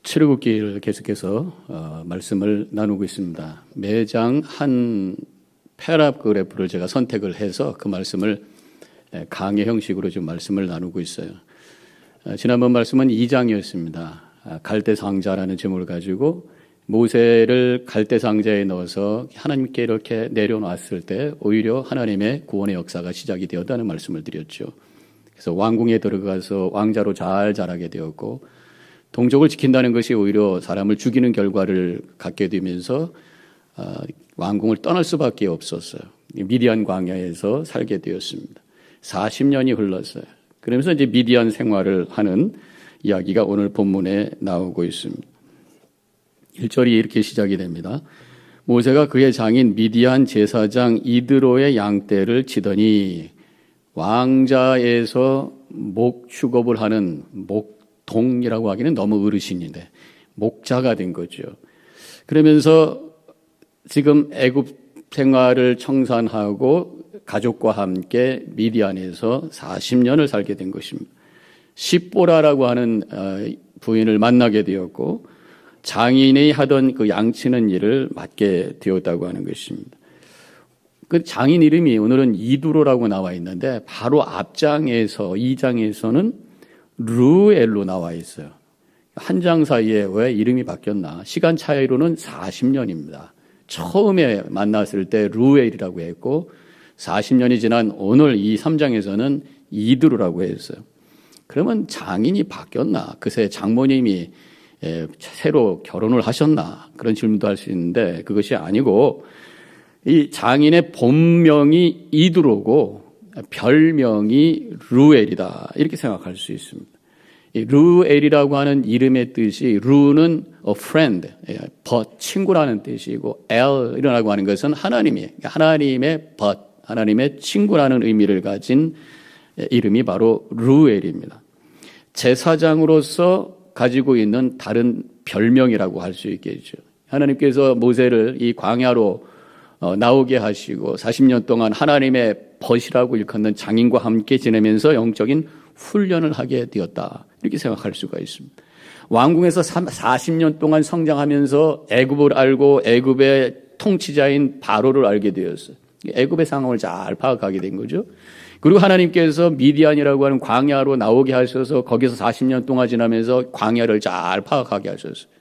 출애굽기를 계속해서 말씀을 나누고 있습니다. 매장 한 패러그래프를 제가 선택을 해서 그 말씀을 강의 형식으로 지금 말씀을 나누고 있어요. 지난번 말씀은 2장이었습니다. 갈대 상자라는 제목을 가지고 모세를 갈대 상자에 넣어서 하나님께 이렇게 내려놨을 때 오히려 하나님의 구원의 역사가 시작이 되었다는 말씀을 드렸죠. 그래서 왕궁에 들어가서 왕자로 잘 자라게 되었고, 동족을 지킨다는 것이 오히려 사람을 죽이는 결과를 갖게 되면서 왕궁을 떠날 수밖에 없었어요. 미디안 광야에서 살게 되었습니다. 40년이 흘렀어요. 그러면서 이제 미디안 생활을 하는 이야기가 오늘 본문에 나오고 있습니다. 1절이 이렇게 시작이 됩니다. 모세가 그의 장인 미디안 제사장 이드로의 양떼를 치더니, 왕자에서 목 축업을 하는 목동이라고 하기는 너무 어르신인데 목자가 된 거죠. 그러면서 지금 애굽 생활을 청산하고 가족과 함께 미디안에서 40년을 살게 된 것입니다. 십보라라고 하는 부인을 만나게 되었고, 장인이 하던 그 양치는 일을 맡게 되었다고 하는 것입니다. 그 장인 이름이 오늘은 이두로라고 나와 있는데, 바로 앞장에서 2장에서는 르엘로 나와 있어요. 한 장 사이에 왜 이름이 바뀌었나? 시간 차이로는 40년입니다. 처음에 만났을 때 르엘이라고 했고, 40년이 지난 오늘 이 3장에서는 이두로라고 했어요. 그러면 장인이 바뀌었나? 그새 장모님이 새로 결혼을 하셨나? 그런 질문도 할 수 있는데 그것이 아니고, 이 장인의 본명이 이두로고 별명이 르엘이다, 이렇게 생각할 수 있습니다. 이 르엘이라고 하는 이름의 뜻이, 르는 a friend, 친구라는 뜻이고, 엘이라고 하는 것은 하나님의 친구라는 의미를 가진 이름이 바로 르엘입니다. 제사장으로서 가지고 있는 다른 별명이라고 할 수 있겠죠. 하나님께서 모세를 이 광야로 나오게 하시고 40년 동안 하나님의 벗이라고 일컫는 장인과 함께 지내면서 영적인 훈련을 하게 되었다, 이렇게 생각할 수가 있습니다. 왕궁에서 40년 동안 성장하면서 애굽을 알고 애굽의 통치자인 바로를 알게 되었어요. 애굽의 상황을 잘 파악하게 된 거죠. 그리고 하나님께서 미디안이라고 하는 광야로 나오게 하셔서 거기서 40년 동안 지나면서 광야를 잘 파악하게 하셨어요.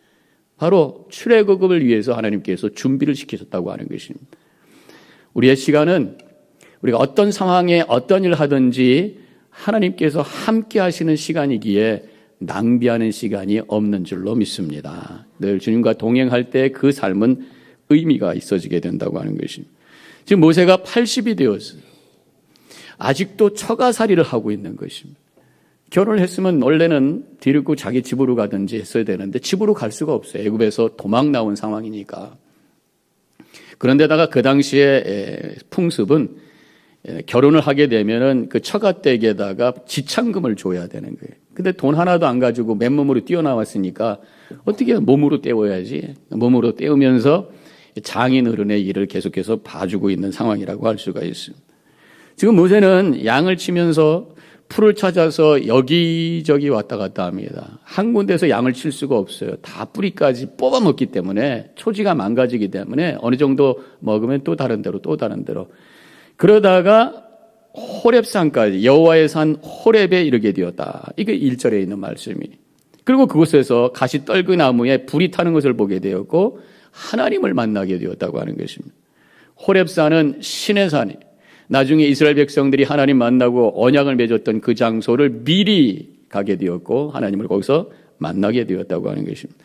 바로 출애굽을 위해서 하나님께서 준비를 시키셨다고 하는 것입니다. 우리의 시간은 우리가 어떤 상황에 어떤 일을 하든지 하나님께서 함께 하시는 시간이기에 낭비하는 시간이 없는 줄로 믿습니다. 늘 주님과 동행할 때 그 삶은 의미가 있어지게 된다고 하는 것입니다. 지금 모세가 80이 되었어요. 아직도 처가살이를 하고 있는 것입니다. 결혼을 했으면 원래는 데리고 자기 집으로 가든지 했어야 되는데 집으로 갈 수가 없어요. 애굽에서 도망 나온 상황이니까. 그런데다가 그 당시에 풍습은 결혼을 하게 되면은 그 처가댁에다가 지참금을 줘야 되는 거예요. 근데 돈 하나도 안 가지고 맨몸으로 뛰어나왔으니까 어떻게 몸으로 때워야지. 몸으로 때우면서 장인 어른의 일을 계속해서 봐주고 있는 상황이라고 할 수가 있습니다. 지금 모세는 양을 치면서 풀을 찾아서 여기저기 왔다 갔다 합니다. 한 군데서 양을 칠 수가 없어요. 다 뿌리까지 뽑아먹기 때문에, 초지가 망가지기 때문에 어느 정도 먹으면 또 다른 데로 또 다른 데로. 그러다가 호렙산까지, 여호와의 산 호렙에 이르게 되었다. 이게 1절에 있는 말씀이. 그리고 그곳에서 가시 떨그 나무에 불이 타는 것을 보게 되었고 하나님을 만나게 되었다고 하는 것입니다. 호렙산은 신의 산이, 나중에 이스라엘 백성들이 하나님 만나고 언약을 맺었던 그 장소를 미리 가게 되었고 하나님을 거기서 만나게 되었다고 하는 것입니다.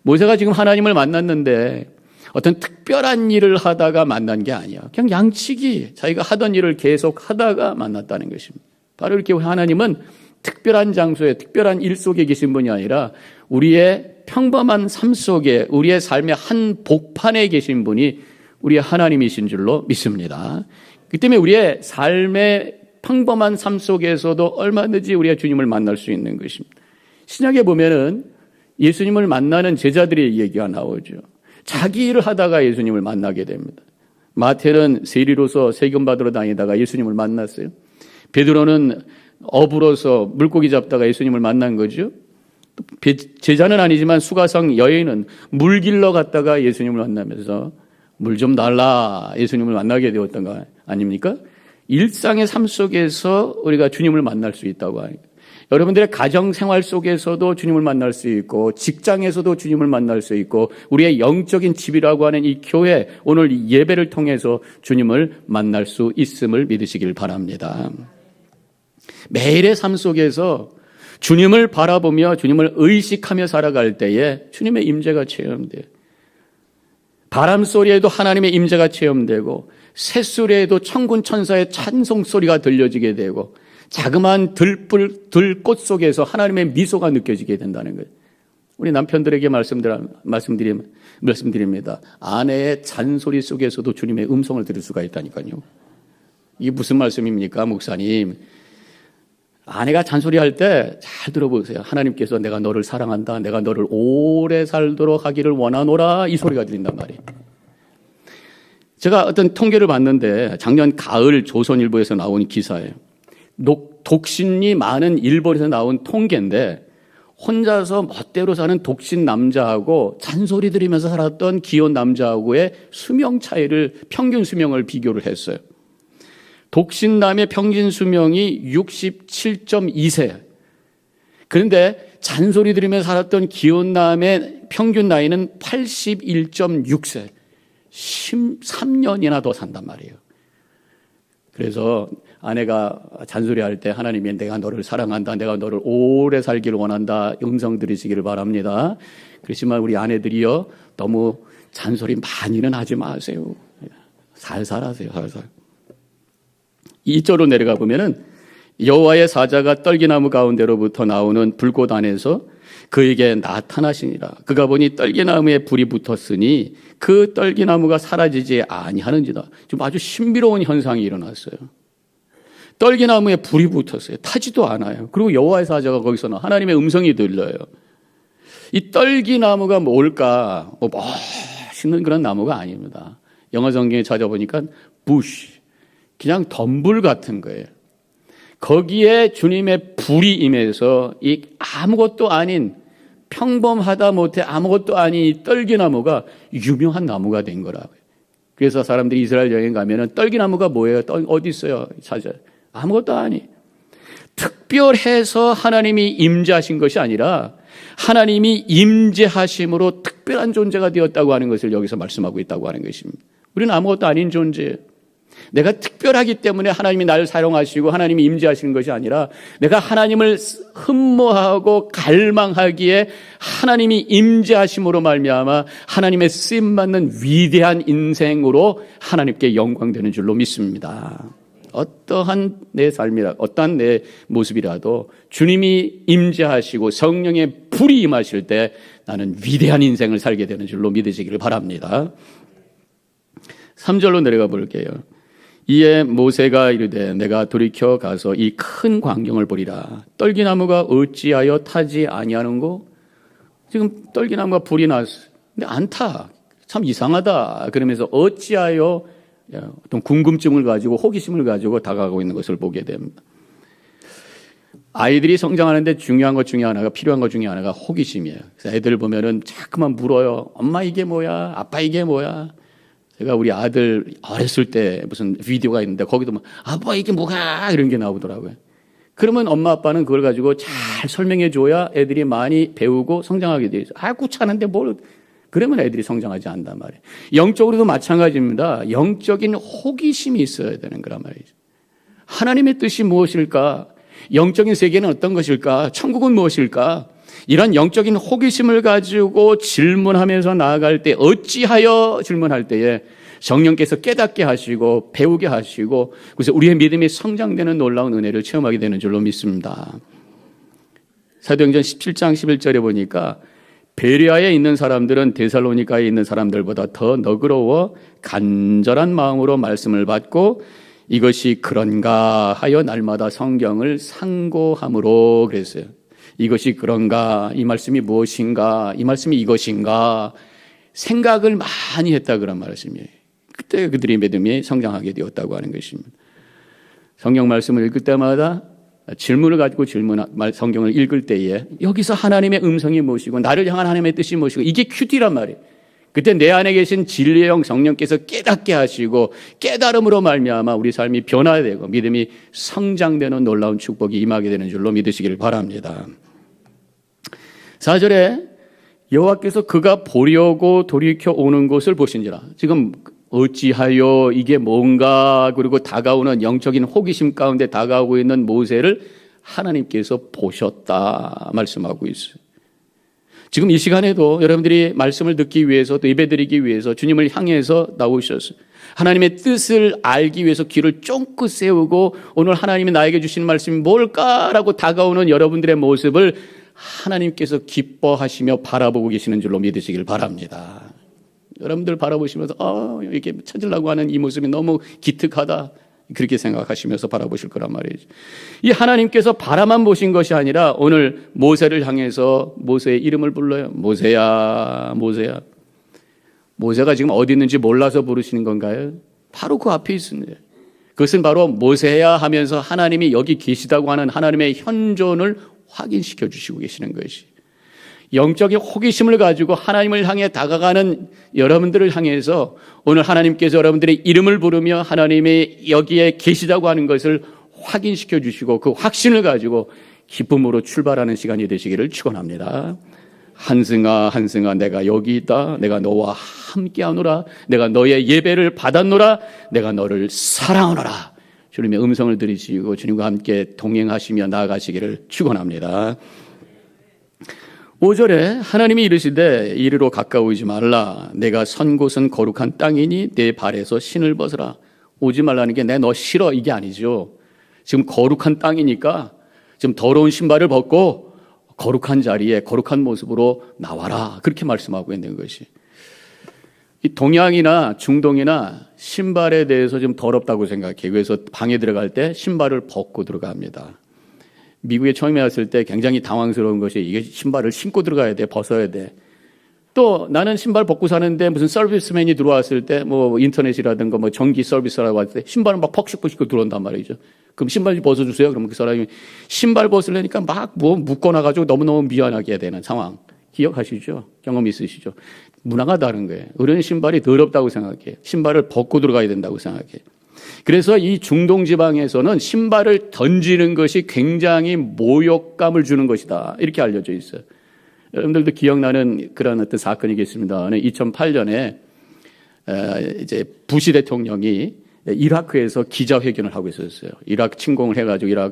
모세가 지금 하나님을 만났는데 어떤 특별한 일을 하다가 만난 게 아니야. 그냥 양치기, 자기가 하던 일을 계속 하다가 만났다는 것입니다. 바로 이렇게 하나님은 특별한 장소에, 특별한 일 속에 계신 분이 아니라 우리의 평범한 삶 속에, 우리의 삶의 한 복판에 계신 분이 우리의 하나님이신 줄로 믿습니다. 그 때문에 우리의 삶의 평범한 삶 속에서도 얼마든지 우리가 주님을 만날 수 있는 것입니다. 신약에 보면은 예수님을 만나는 제자들의 얘기가 나오죠. 자기 일을 하다가 예수님을 만나게 됩니다. 마태는 세리로서 세금 받으러 다니다가 예수님을 만났어요. 베드로는 어부로서 물고기 잡다가 예수님을 만난 거죠. 제자는 아니지만 수가성 여인은 물 길러 갔다가 예수님을 만나면서 물 좀 달라 예수님을 만나게 되었던 거 아닙니까? 일상의 삶 속에서 우리가 주님을 만날 수 있다고 하니까. 여러분들의 가정 생활 속에서도 주님을 만날 수 있고 직장에서도 주님을 만날 수 있고 우리의 영적인 집이라고 하는 이 교회 오늘 이 예배를 통해서 주님을 만날 수 있음을 믿으시길 바랍니다. 매일의 삶 속에서 주님을 바라보며 주님을 의식하며 살아갈 때에 주님의 임재가 체험돼요. 바람 소리에도 하나님의 임재가 체험되고 새소리에도 천군 천사의 찬송 소리가 들려지게 되고 자그마한 들꽃 속에서 하나님의 미소가 느껴지게 된다는 거예요. 우리 남편들에게 말씀드립니다. 아내의 잔소리 속에서도 주님의 음성을 들을 수가 있다니까요. 이게 무슨 말씀입니까, 목사님? 아내가 잔소리할 때 잘 들어보세요. 하나님께서 내가 너를 사랑한다, 내가 너를 오래 살도록 하기를 원하노라, 이 소리가 들린단 말이에요. 제가 어떤 통계를 봤는데 작년 가을 조선일보에서 나온 기사예요. 독신이 많은 일본에서 나온 통계인데 혼자서 멋대로 사는 독신 남자하고 잔소리 들으면서 살았던 기혼 남자하고의 수명 차이를, 평균 수명을 비교를 했어요. 독신남의 평균 수명이 67.2세. 그런데 잔소리 들으면서 살았던 기혼남의 평균 나이는 81.6세. 13년이나 더 산단 말이에요. 그래서 아내가 잔소리할 때 하나님이 내가 너를 사랑한다, 내가 너를 오래 살기를 원한다, 음성 들으시기를 바랍니다. 그렇지만 우리 아내들이요, 너무 잔소리 많이는 하지 마세요. 살살 하세요, 살살. 2절로 내려가 보면은 여호와의 사자가 떨기나무 가운데로부터 나오는 불꽃 안에서 그에게 나타나시니라. 그가 보니 떨기나무에 불이 붙었으니 그 떨기나무가 사라지지 아니하는지다. 지금 아주 신비로운 현상이 일어났어요. 떨기나무에 불이 붙었어요. 타지도 않아요. 그리고 여호와의 사자가 거기서는 하나님의 음성이 들려요. 이 떨기나무가 뭘까? 멋있는 그런 나무가 아닙니다. 영어 성경에 찾아보니까 bush, 그냥 덤불 같은 거예요. 거기에 주님의 불이 임해서 이 아무것도 아닌, 평범하다 못해 아무것도 아닌 이 떨기나무가 유명한 나무가 된 거라고요. 그래서 사람들이 이스라엘 여행 가면은 떨기나무가 뭐예요? 어디 있어요? 찾아요. 아무것도 아니. 특별해서 하나님이 임재하신 것이 아니라 하나님이 임재하심으로 특별한 존재가 되었다고 하는 것을 여기서 말씀하고 있다고 하는 것입니다. 우리는 아무것도 아닌 존재예요. 내가 특별하기 때문에 하나님이 나를 사용하시고 하나님이 임재하시는 것이 아니라 내가 하나님을 흠모하고 갈망하기에 하나님이 임재하심으로 말미암아 하나님의 쓰임받는 위대한 인생으로 하나님께 영광되는 줄로 믿습니다. 어떠한 내 삶이라, 어떠한 내 모습이라도 주님이 임재하시고 성령의 불이 임하실 때 나는 위대한 인생을 살게 되는 줄로 믿으시기를 바랍니다. 3절로 내려가 볼게요. 이에 모세가 이르되 내가 돌이켜 가서 이 큰 광경을 보리라. 떨기나무가 어찌하여 타지 아니하는고? 지금 떨기나무가 불이 났어. 근데 안 타. 참 이상하다. 그러면서 어찌하여 어떤 궁금증을 가지고 호기심을 가지고 다가가고 있는 것을 보게 됩니다. 아이들이 성장하는데 중요한 것 중에 하나가, 필요한 것 중에 하나가 호기심이에요. 그래서 애들 보면은 자꾸만 물어요. 엄마 이게 뭐야? 아빠 이게 뭐야? 제가 우리 아들 어렸을 때 무슨 비디오가 있는데 거기도 막 아빠 이게 뭐가 이런 게 나오더라고요. 그러면 엄마 아빠는 그걸 가지고 잘 설명해 줘야 애들이 많이 배우고 성장하게 돼 있어요. 귀찮은데 뭘, 그러면 애들이 성장하지 않단 말이에요. 영적으로도 마찬가지입니다. 영적인 호기심이 있어야 되는 거란 말이죠. 하나님의 뜻이 무엇일까? 영적인 세계는 어떤 것일까? 천국은 무엇일까? 이런 영적인 호기심을 가지고 질문하면서 나아갈 때, 어찌하여 질문할 때에 성령께서 깨닫게 하시고 배우게 하시고, 그래서 우리의 믿음이 성장되는 놀라운 은혜를 체험하게 되는 줄로 믿습니다. 사도행전 17장 11절에 보니까 베레아에 있는 사람들은 데살로니가에 있는 사람들보다 더 너그러워 간절한 마음으로 말씀을 받고 이것이 그런가 하여 날마다 성경을 상고함으로 그랬어요. 이것이 그런가, 이 말씀이 무엇인가, 이 말씀이 이것인가 생각을 많이 했다 그런 말씀이에요. 그때 그들의 믿음이 성장하게 되었다고 하는 것입니다. 성경 말씀을 읽을 때마다 질문을 가지고 성경을 읽을 때에 여기서 하나님의 음성이 무엇이고 나를 향한 하나님의 뜻이 무엇이고 이게 큐티란 말이에요. 그때 내 안에 계신 진리의 영 성령께서 깨닫게 하시고 깨달음으로 말미암아 우리 삶이 변화되고 믿음이 성장되는 놀라운 축복이 임하게 되는 줄로 믿으시길 바랍니다. 4절에 여호와께서 그가 보려고 돌이켜 오는 것을 보신지라. 지금 어찌하여 이게 뭔가 그리고 다가오는 영적인 호기심 가운데 다가오고 있는 모세를 하나님께서 보셨다 말씀하고 있어요. 지금 이 시간에도 여러분들이 말씀을 듣기 위해서 또 예배드리기 위해서 주님을 향해서 나오셨어요. 하나님의 뜻을 알기 위해서 귀를 쫑긋 세우고 오늘 하나님이 나에게 주시는 말씀이 뭘까라고 다가오는 여러분들의 모습을 하나님께서 기뻐하시며 바라보고 계시는 줄로 믿으시길 바랍니다. 여러분들 바라보시면서 이렇게 찾으려고 하는 이 모습이 너무 기특하다 그렇게 생각하시면서 바라보실 거란 말이죠. 이 하나님께서 바라만 보신 것이 아니라 오늘 모세를 향해서 모세의 이름을 불러요. 모세야, 모세야. 모세가 지금 어디 있는지 몰라서 부르시는 건가요? 바로 그 앞에 있습니다. 그것은 바로 모세야 하면서 하나님이 여기 계시다고 하는 하나님의 현존을 확인시켜 주시고 계시는 것이. 영적인 호기심을 가지고 하나님을 향해 다가가는 여러분들을 향해서 오늘 하나님께서 여러분들의 이름을 부르며 하나님이 여기에 계시다고 하는 것을 확인시켜 주시고 그 확신을 가지고 기쁨으로 출발하는 시간이 되시기를 축원합니다. 한승아 한승아 내가 여기 있다. 내가 너와 함께하노라. 내가 너의 예배를 받았노라. 내가 너를 사랑하노라. 주님의 음성을 들으시고 주님과 함께 동행하시며 나아가시기를 축원합니다. 5절에 하나님이 이르시되 이리로 가까우지 말라. 내가 선 곳은 거룩한 땅이니 내 발에서 신을 벗으라. 오지 말라는 게 내 너 싫어 이게 아니죠. 지금 거룩한 땅이니까 지금 더러운 신발을 벗고 거룩한 자리에 거룩한 모습으로 나와라. 그렇게 말씀하고 있는 것이. 이 동양이나 중동이나 신발에 대해서 좀 더럽다고 생각해요. 그래서 방에 들어갈 때 신발을 벗고 들어갑니다. 미국에 처음에 왔을 때 굉장히 당황스러운 것이 이게 신발을 신고 들어가야 돼, 벗어야 돼. 또 나는 신발 벗고 사는데 무슨 서비스맨이 들어왔을 때 뭐 인터넷이라든가 뭐 전기 서비스라고 할 때 신발을 막 퍽식퍽식 들어온단 말이죠. 그럼 신발 좀 벗어주세요. 그러면 그 사람이 신발 벗으려니까 막 뭐 묶어놔가지고 너무너무 미안하게 되는 상황. 기억하시죠? 경험 있으시죠? 문화가 다른 거예요. 우리는 신발이 더럽다고 생각해요. 신발을 벗고 들어가야 된다고 생각해요. 그래서 이 중동 지방에서는 신발을 던지는 것이 굉장히 모욕감을 주는 것이다. 이렇게 알려져 있어요. 여러분들도 기억나는 그런 어떤 사건이겠습니다. 2008년에 이제 부시 대통령이 이라크에서 기자회견을 하고 있었어요. 이라크 침공을 해가지고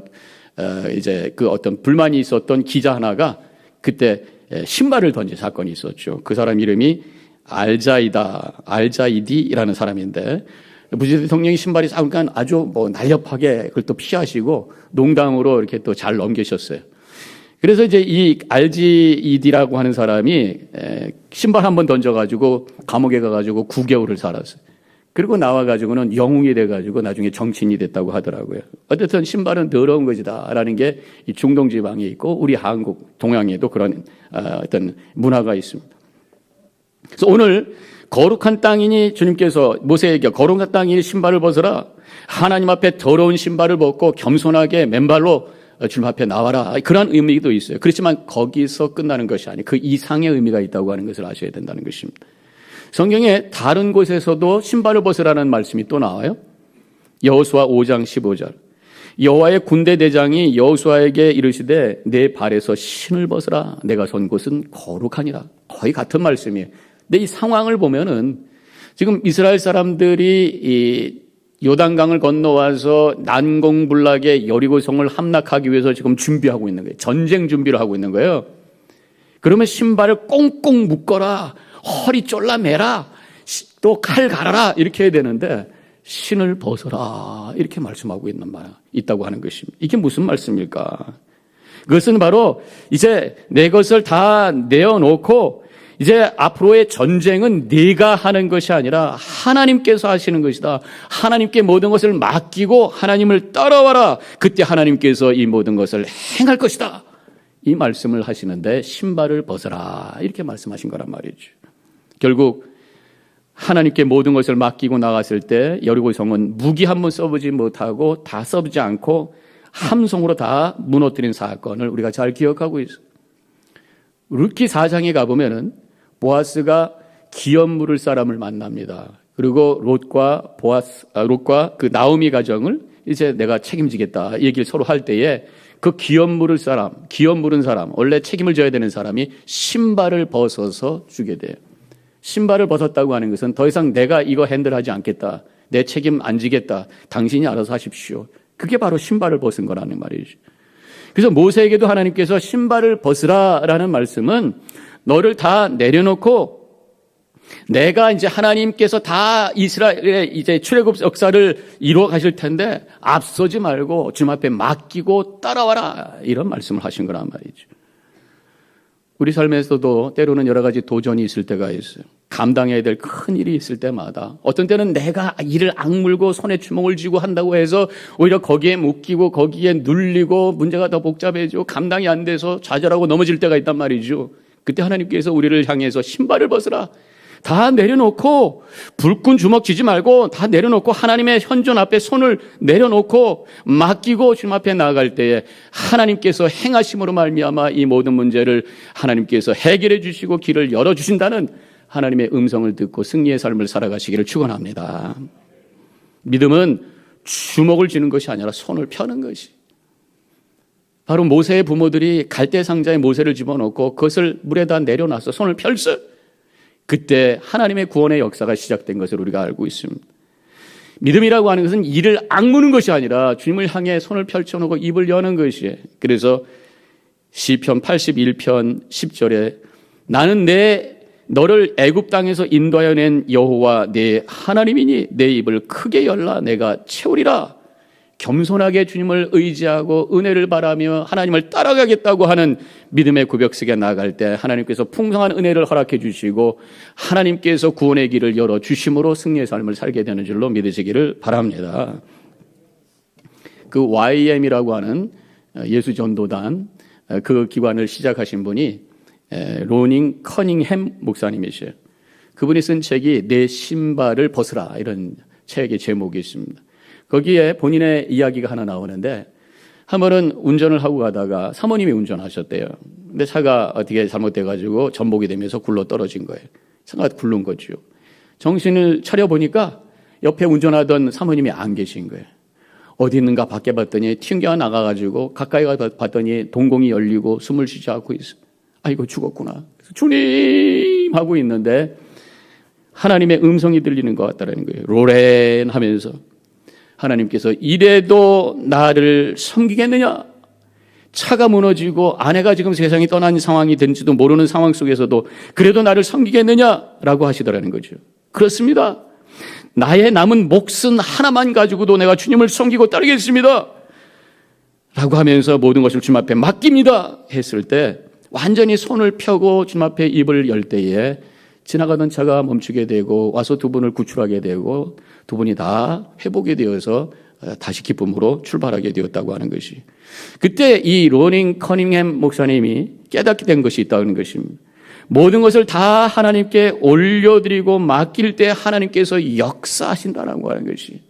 이제 그 어떤 불만이 있었던 기자 하나가 그때 신발을 던진 사건이 있었죠. 그 사람 이름이 알자이디라는 사람인데 부시 대통령이 신발이 싸우니까 아주 뭐 날렵하게 그걸 또 피하시고 농담으로 이렇게 또 잘 넘기셨어요. 그래서 이제 이 알지이디라고 하는 사람이 신발 한번 던져가지고 감옥에 가가지고 9개월을 살았어요. 그리고 나와가지고는 영웅이 돼가지고 나중에 정치인이 됐다고 하더라고요. 어쨌든 신발은 더러운 것이다라는 게 이 중동 지방에 있고 우리 한국, 동양에도 그런 어떤 문화가 있습니다. 그래서 오늘 거룩한 땅이니 주님께서 모세에게 거룩한 땅이니 신발을 벗어라. 하나님 앞에 더러운 신발을 벗고 겸손하게 맨발로 주님 앞에 나와라. 그런 의미도 있어요. 그렇지만 거기서 끝나는 것이 아니고 그 이상의 의미가 있다고 하는 것을 아셔야 된다는 것입니다. 성경에 다른 곳에서도 신발을 벗으라는 말씀이 또 나와요. 여호수아 5장 15절. 여호와의 군대 대장이 여호수아에게 이르시되 내 발에서 신을 벗으라. 내가 선 곳은 거룩하니라. 거의 같은 말씀이에요. 근데 이 상황을 보면은 지금 이스라엘 사람들이 이 요단강을 건너와서 난공불락의 여리고성을 함락하기 위해서 지금 준비하고 있는 거예요. 전쟁 준비를 하고 있는 거예요. 그러면 신발을 꽁꽁 묶어라. 허리 쫄라매라. 또 칼 갈아라. 이렇게 해야 되는데 신을 벗어라. 이렇게 말씀하고 있다고 하는 것입니다. 이게 무슨 말씀일까? 그것은 바로 이제 내 것을 다 내어놓고 이제 앞으로의 전쟁은 네가 하는 것이 아니라 하나님께서 하시는 것이다. 하나님께 모든 것을 맡기고 하나님을 따라와라. 그때 하나님께서 이 모든 것을 행할 것이다. 이 말씀을 하시는데 신발을 벗어라. 이렇게 말씀하신 거란 말이죠. 결국 하나님께 모든 것을 맡기고 나갔을 때 여리고성은 무기 한 번 써보지 못하고 다 써보지 않고 함성으로 다 무너뜨린 사건을 우리가 잘 기억하고 있어요. 룻기 4장에 가보면은 보아스가 기업 물을 사람을 만납니다. 그리고 롯과 그 나오미 가정을 이제 내가 책임지겠다 얘기를 서로 할 때에 그 기업 물은 사람, 원래 책임을 져야 되는 사람이 신발을 벗어서 주게 돼요. 신발을 벗었다고 하는 것은 더 이상 내가 이거 핸들하지 않겠다. 내 책임 안 지겠다. 당신이 알아서 하십시오. 그게 바로 신발을 벗은 거라는 말이죠. 그래서 모세에게도 하나님께서 신발을 벗으라라는 말씀은 너를 다 내려놓고 내가 이제 하나님께서 다 이스라엘의 이제 출애굽 역사를 이루어 가실 텐데 앞서지 말고 주님 앞에 맡기고 따라와라. 이런 말씀을 하신 거란 말이죠. 우리 삶에서도 때로는 여러 가지 도전이 있을 때가 있어요. 감당해야 될 큰 일이 있을 때마다 어떤 때는 내가 이를 악물고 손에 주먹을 쥐고 한다고 해서 오히려 거기에 묶이고 거기에 눌리고 문제가 더 복잡해지고 감당이 안 돼서 좌절하고 넘어질 때가 있단 말이죠. 그때 하나님께서 우리를 향해서 신발을 벗으라. 다 내려놓고 불끈 주먹 쥐지 말고 다 내려놓고 하나님의 현존 앞에 손을 내려놓고 맡기고 주님 앞에 나아갈 때에 하나님께서 행하심으로 말미암아 이 모든 문제를 하나님께서 해결해 주시고 길을 열어주신다는 하나님의 음성을 듣고 승리의 삶을 살아가시기를 축원합니다. 믿음은 주먹을 쥐는 것이 아니라 손을 펴는 것이. 바로 모세의 부모들이 갈대 상자에 모세를 집어넣고 그것을 물에다 내려놔서 손을 펼쳐. 그때 하나님의 구원의 역사가 시작된 것을 우리가 알고 있습니다. 믿음이라고 하는 것은 이를 악무는 것이 아니라 주님을 향해 손을 펼쳐놓고 입을 여는 것이에요. 그래서 시편 81편 10절에 나는 너를 애굽 땅에서 인도하여 낸 여호와 내 하나님이니 내 입을 크게 열라 내가 채우리라. 겸손하게 주님을 의지하고 은혜를 바라며 하나님을 따라가겠다고 하는 믿음의 고백속에 나아갈 때 하나님께서 풍성한 은혜를 허락해 주시고 하나님께서 구원의 길을 열어주심으로 승리의 삶을 살게 되는 줄로 믿으시기를 바랍니다. 그 YM이라고 하는 예수전도단 그 기관을 시작하신 분이 로닝 커닝햄 목사님이셔요. 그분이 쓴 책이 내 신발을 벗으라 이런 책의 제목이 있습니다. 거기에 본인의 이야기가 하나 나오는데 한 번은 운전을 하고 가다가 사모님이 운전하셨대요. 근데 차가 어떻게 잘못돼가지고 전복이 되면서 굴러 떨어진 거예요. 차가 굴른 거죠. 정신을 차려보니까 옆에 운전하던 사모님이 안 계신 거예요. 어디 있는가 밖에 봤더니 튕겨 나가가지고 가까이 가서 봤더니 동공이 열리고 숨을 쉬지 않고 있어요. 아이고 죽었구나. 주님 하고 있는데 하나님의 음성이 들리는 것 같다는 거예요. 로렌 하면서 하나님께서 이래도 나를 섬기겠느냐? 차가 무너지고 아내가 지금 세상에 떠난 상황이 된지도 모르는 상황 속에서도 그래도 나를 섬기겠느냐라고 하시더라는 거죠. 그렇습니다. 나의 남은 몫은 하나만 가지고도 내가 주님을 섬기고 따르겠습니다. 라고 하면서 모든 것을 주님 앞에 맡깁니다. 했을 때 완전히 손을 펴고 주님 앞에 입을 열 때에 지나가던 차가 멈추게 되고 와서 두 분을 구출하게 되고 두 분이 다 회복이 되어서 다시 기쁨으로 출발하게 되었다고 하는 것이. 그때 이 로닝 커닝햄 목사님이 깨닫게 된 것이 있다는 것입니다. 모든 것을 다 하나님께 올려드리고 맡길 때 하나님께서 역사하신다라고 하는 것이.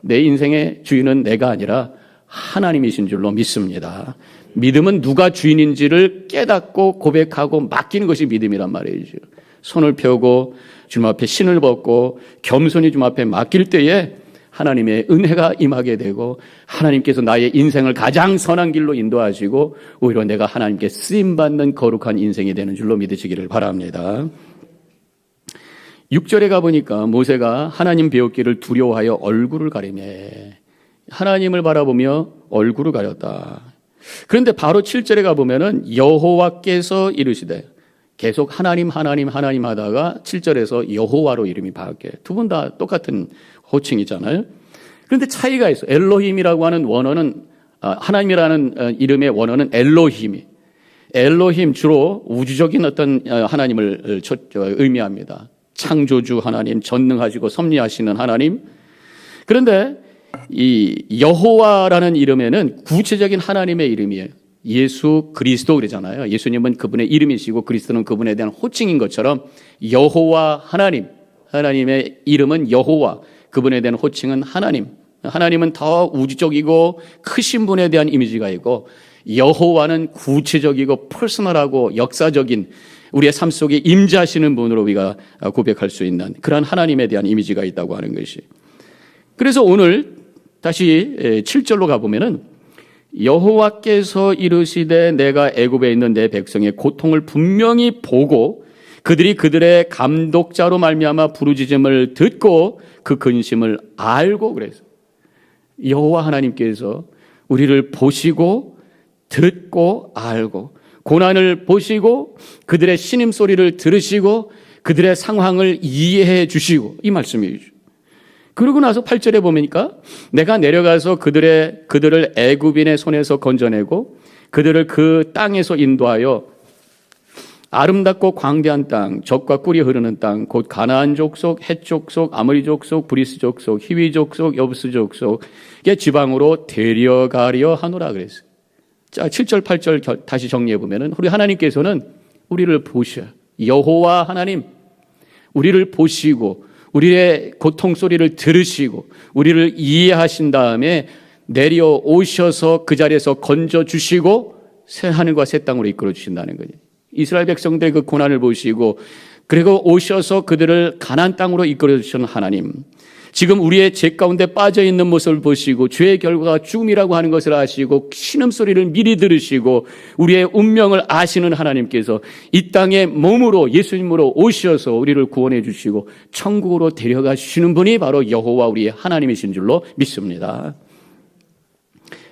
내 인생의 주인은 내가 아니라 하나님이신 줄로 믿습니다. 믿음은 누가 주인인지를 깨닫고 고백하고 맡기는 것이 믿음이란 말이죠. 손을 펴고 주님 앞에 신을 벗고 겸손히 주님 앞에 맡길 때에 하나님의 은혜가 임하게 되고 하나님께서 나의 인생을 가장 선한 길로 인도하시고 오히려 내가 하나님께 쓰임받는 거룩한 인생이 되는 줄로 믿으시기를 바랍니다. 6절에 가보니까 모세가 하나님 배웠기를 두려워하여 얼굴을 가리며 하나님을 바라보며 얼굴을 가렸다. 그런데 바로 7절에 가보면은 여호와께서 이르시되 계속 하나님 하다가 7절에서 여호와로 이름이 바뀌어요. 두 분 다 똑같은 호칭이잖아요. 그런데 차이가 있어요. 엘로힘이라고 하는 원어는 하나님이라는 이름의 원어는 엘로힘 주로 우주적인 어떤 하나님을 의미합니다. 창조주 하나님, 전능하시고 섭리하시는 하나님. 그런데 이 여호와라는 이름에는 구체적인 하나님의 이름이에요. 예수 그리스도 그러잖아요. 예수님은 그분의 이름이시고 그리스도는 그분에 대한 호칭인 것처럼 여호와 하나님의 이름은 여호와, 그분에 대한 호칭은 하나님. 하나님은 더 우주적이고 크신 분에 대한 이미지가 있고, 여호와는 구체적이고 퍼스널하고 역사적인 우리의 삶 속에 임재하시는 분으로 우리가 고백할 수 있는 그러한 하나님에 대한 이미지가 있다고 하는 것이. 그래서 오늘 다시 7절로 가보면은, 여호와께서 이르시되 내가 애굽에 있는 내 백성의 고통을 분명히 보고 그들이 그들의 감독자로 말미암아 부르짖음을 듣고 그 근심을 알고, 그래서 여호와 하나님께서 우리를 보시고 듣고 알고 고난을 보시고 그들의 신음소리를 들으시고 그들의 상황을 이해해 주시고, 이 말씀이죠. 그러고 나서 8절에 보니까 내가 내려가서 그들을 애굽인의 손에서 건져내고 그들을 그 땅에서 인도하여 아름답고 광대한 땅, 젖과 꿀이 흐르는 땅, 곧 가나안 족속, 헷 족속, 아모리 족속, 브리스 족속, 히위 족속, 여부스 족속의 지방으로 데려가려 하노라 그랬어요. 자, 7절, 8절 다시 정리해 보면은, 우리 하나님께서는 우리를 보셔. 여호와 하나님, 우리를 보시고 우리의 고통 소리를 들으시고 우리를 이해하신 다음에 내려오셔서 그 자리에서 건져주시고 새 하늘과 새 땅으로 이끌어 주신다는 거예요. 이스라엘 백성들의 그 고난을 보시고 그리고 오셔서 그들을 가나안 땅으로 이끌어 주시는 하나님, 지금 우리의 죄 가운데 빠져 있는 모습을 보시고 죄의 결과가 죽음이라고 하는 것을 아시고 신음소리를 미리 들으시고 우리의 운명을 아시는 하나님께서 이 땅에 몸으로 예수님으로 오셔서 우리를 구원해 주시고 천국으로 데려가시는 분이 바로 여호와 우리의 하나님이신 줄로 믿습니다.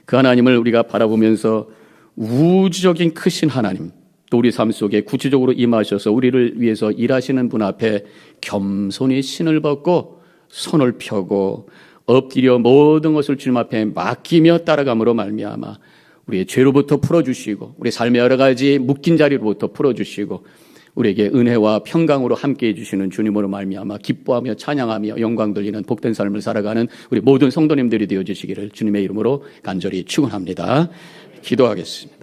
그 하나님을 우리가 바라보면서 우주적인 크신 하나님, 또 우리 삶 속에 구체적으로 임하셔서 우리를 위해서 일하시는 분 앞에 겸손히 신을 벗고 손을 펴고 엎드려 모든 것을 주님 앞에 맡기며 따라감으로 말미암아 우리의 죄로부터 풀어주시고 우리 삶의 여러 가지 묶인 자리로부터 풀어주시고 우리에게 은혜와 평강으로 함께해 주시는 주님으로 말미암아 기뻐하며 찬양하며 영광 돌리는 복된 삶을 살아가는 우리 모든 성도님들이 되어주시기를 주님의 이름으로 간절히 축원합니다. 기도하겠습니다.